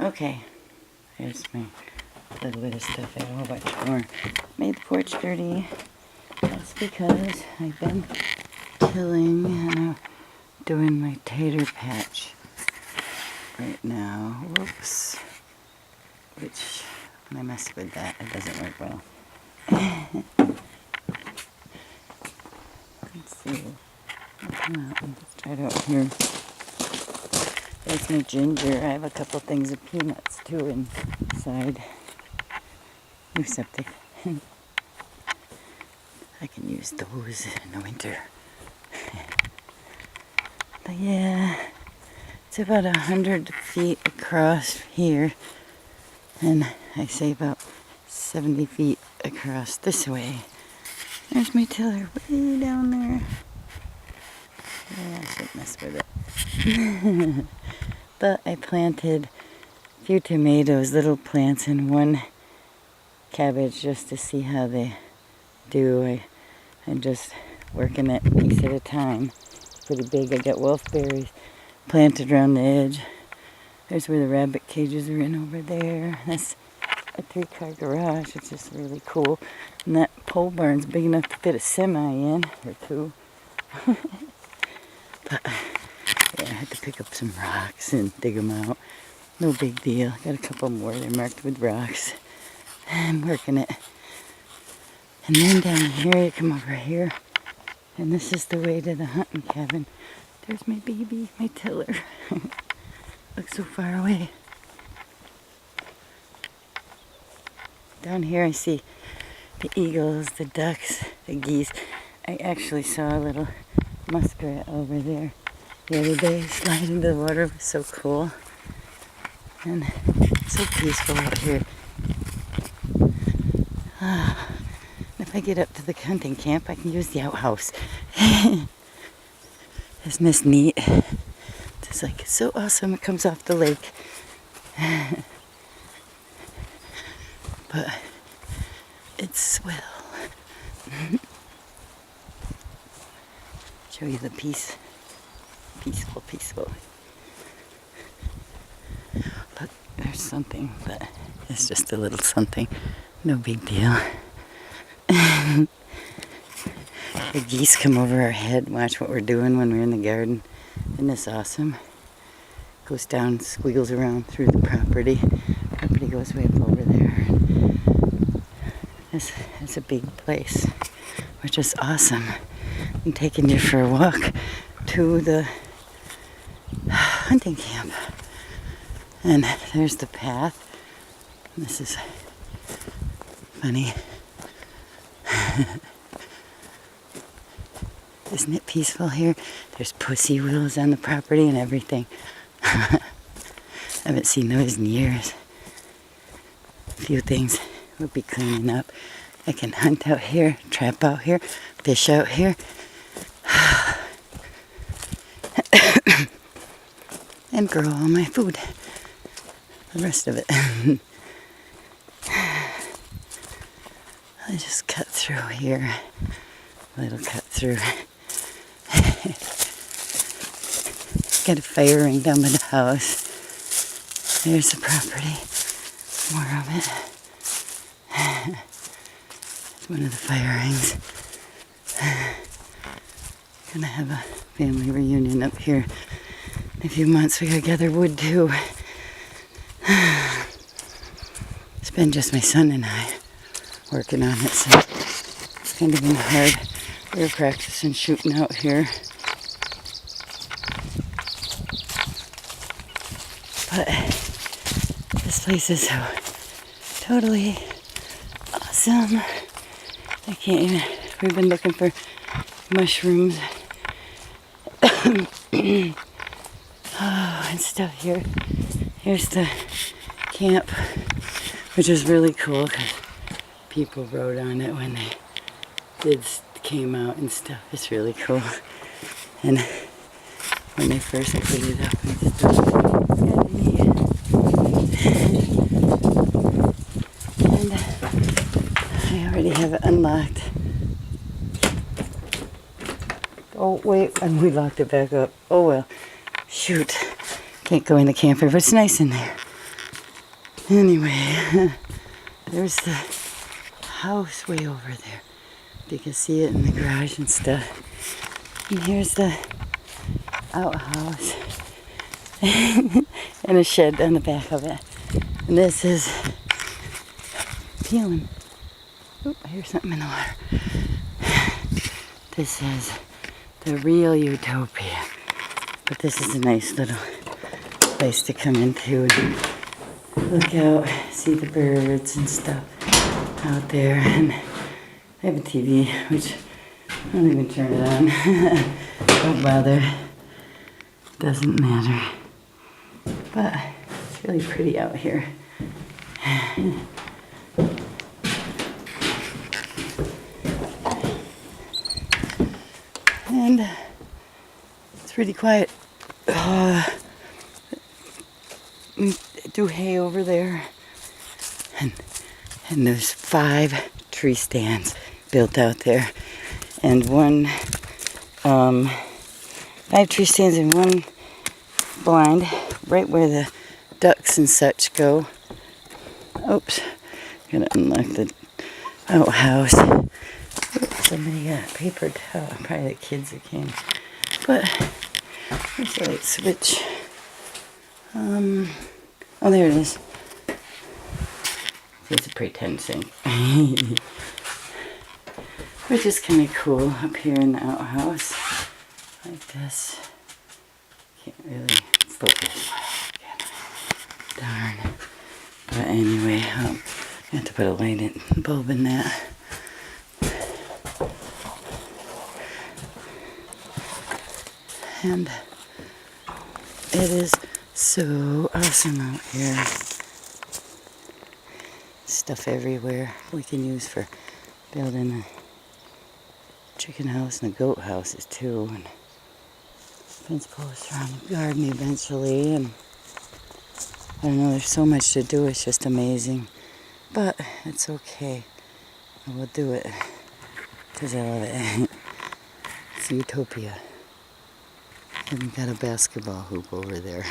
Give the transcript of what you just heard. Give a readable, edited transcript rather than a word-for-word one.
Okay, there's my little bit of stuff. I have a whole bunch more. Made the porch dirty. That's because I've been tilling and I'm doing my tater patch right now. Whoops. Which, when I mess with that, it doesn't work well. Let's see. Let's try it out here. There's my ginger. I have a couple things of peanuts too inside. New septic. I can use those in the winter. But yeah, it's about 100 feet across here. And I say about 70 feet across this way. There's my tiller way down there. Yeah, I shouldn't mess with it. But I planted a few tomatoes, little plants, and one cabbage just to see how they do. I'm just working it a piece at a time. It's pretty big. I got wolfberries planted around the edge. There's where the rabbit cages are in over there. That's a 3-car garage. It's just really cool. And that pole barn's big enough to fit a semi in, or 2. But yeah, I had to pick up some rocks and dig them out. No big deal. Got a couple more. They're marked with rocks. I'm working it. And then down here, you come over here. And this is the way to the hunting cabin. There's my baby, my tiller. Looks so far away. Down here I see the eagles, the ducks, the geese. I actually saw a little muskrat over there the other day slide into the water. It was so cool. And so peaceful out here. If I get up to the hunting camp, I can use the outhouse. Isn't this neat? It's like, it's so awesome. It comes off the lake. But it's swell. Show you the peaceful. Look, there's something, but it's just a little something. No big deal. The geese come over our head and watch what we're doing when we're in the garden. Isn't this awesome? Goes down, squiggles around through the property. Property goes way up over there. It's a big place, which is awesome. I'm taking you for a walk to the hunting camp. And there's the path. This is funny. Isn't it peaceful here? There's pussy willows on the property and everything. I haven't seen those in years. A few things we'll be cleaning up. I can hunt out here, trap out here, fish out here. And grow all my food. The rest of it. I just cut through here. A little cut through. Got a fire ring down by the house. There's the property. More of it. It's one of the fire rings. Gonna have a family reunion up here in a few months. We gotta gather wood too. It's been just my son and I working on it, so it's kind of been hard. We were practicing shooting out here. But this place is so totally awesome. I can't even, we've been looking for mushrooms. Oh, and stuff here. Here's the camp, which is really cool because people wrote on it when they came out and stuff. It's really cool. And when they first put it up and stuff, it's kind of neat. And I already have it unlocked. Oh wait, and we locked it back up. Oh well, shoot. Can't go in the camper, but it's nice in there. Anyway, there's the house way over there. You can see it in the garage and stuff. And here's the outhouse and a shed on the back of it. And this is peeling. Oop, I hear something in the water. This is the real utopia. But this is a nice little place to come into and look out, see the birds and stuff out there. And I have a TV, which I don't even turn it on. Don't bother. Doesn't matter. But it's really pretty out here. And it's pretty quiet. We do hay over there. And there's 5 tree stands built out there. And 5 tree stands and 1 blind right where the ducks and such go. Oops, gonna unlock the outhouse. Oops, somebody got a paper towel, probably the kids that came. But there's a light switch. Oh, there it is. It's a pretend sink. Which is kind of cool up here in the outhouse. Like this. Can't really focus. Darn. But anyway, I have to put a light bulb in that. And it is so awesome out here. Stuff everywhere we can use for building a chicken house and a goat houses too. And fence posts around the garden eventually. And I don't know, there's so much to do, it's just amazing. But it's okay. I will do it because I love it. It's utopia. And we got a basketball hoop over there.